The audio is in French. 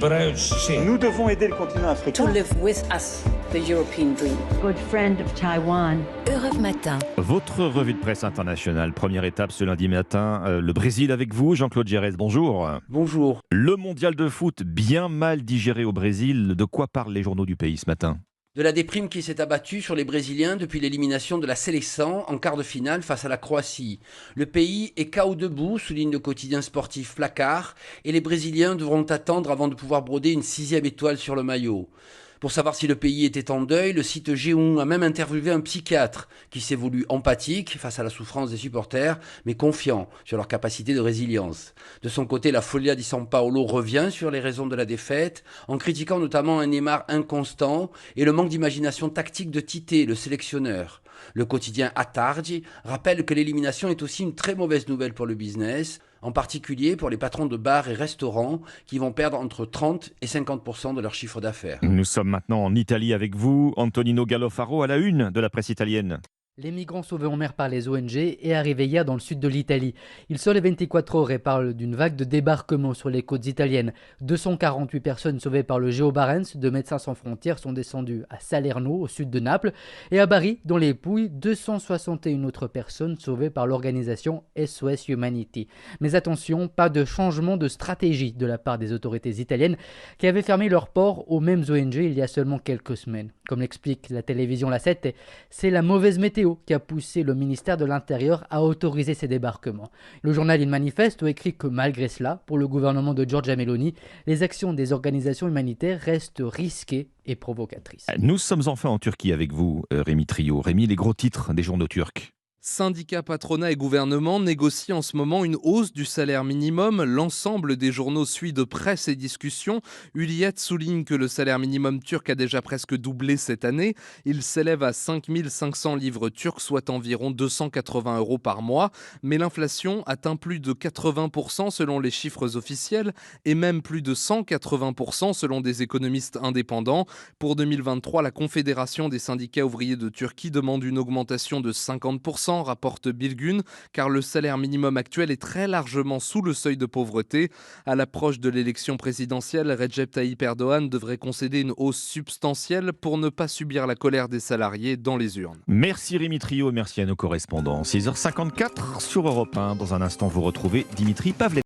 Nous devons aider le continent africain. To live with us, the European dream. Good friend of Taiwan. Europe Matin. Votre revue de presse internationale, première étape ce lundi matin, le Brésil avec vous, Jean-Claude Gérès, bonjour. Bonjour. Le mondial de foot bien mal digéré au Brésil, de quoi parlent les journaux du pays ce matin ? De la déprime qui s'est abattue sur les Brésiliens depuis l'élimination de la Seleção en quart de finale face à la Croatie. Le pays est KO debout, souligne le quotidien sportif Placard, et les Brésiliens devront attendre avant de pouvoir broder une 6e étoile sur le maillot. Pour savoir si le pays était en deuil, le site G1 a même interviewé un psychiatre qui s'est voulu empathique face à la souffrance des supporters, mais confiant sur leur capacité de résilience. De son côté, la Folha de São Paulo revient sur les raisons de la défaite, en critiquant notamment un Neymar inconstant et le manque d'imagination tactique de Tite, le sélectionneur. Le quotidien À Tarde rappelle que l'élimination est aussi une très mauvaise nouvelle pour le business, en particulier pour les patrons de bars et restaurants qui vont perdre entre 30 et 50% de leur chiffre d'affaires. Nous sommes maintenant en Italie avec vous, Antonino Gallofaro à la une de la presse italienne. Les migrants sauvés en mer par les ONG est arrivé hier dans le sud de l'Italie. Il sort les 24 heures et parle d'une vague de débarquement sur les côtes italiennes. 248 personnes sauvées par le Geo Barents de Médecins sans frontières sont descendues à Salerno, au sud de Naples, et à Bari, dans les Pouilles, 261 autres personnes sauvées par l'organisation SOS Humanity. Mais attention, pas de changement de stratégie de la part des autorités italiennes qui avaient fermé leurs ports aux mêmes ONG il y a seulement quelques semaines. Comme l'explique la télévision La 7, c'est la mauvaise météo qui a poussé le ministère de l'Intérieur à autoriser ces débarquements. Le journal Il Manifesto écrit que malgré cela, pour le gouvernement de Giorgia Meloni, les actions des organisations humanitaires restent risquées et provocatrices. Nous sommes enfin en Turquie avec vous, Rémi Trio. Rémi, les gros titres des journaux turcs. Syndicats, patronat et gouvernement négocient en ce moment une hausse du salaire minimum. L'ensemble des journaux suit de près ces discussions. Hürriyet souligne que le salaire minimum turc a déjà presque doublé cette année. Il s'élève à 5 500 livres turcs, soit environ 280 € par mois. Mais l'inflation atteint plus de 80% selon les chiffres officiels et même plus de 180% selon des économistes indépendants. Pour 2023, la Confédération des syndicats ouvriers de Turquie demande une augmentation de 50%. Rapporte Bilgun, car le salaire minimum actuel est très largement sous le seuil de pauvreté. À l'approche de l'élection présidentielle, Recep Tayyip Erdogan devrait concéder une hausse substantielle pour ne pas subir la colère des salariés dans les urnes. Merci Rémi Trio, merci à nos correspondants. 6h54 sur Europe 1. Dans un instant, vous retrouvez Dimitri Pavlenko.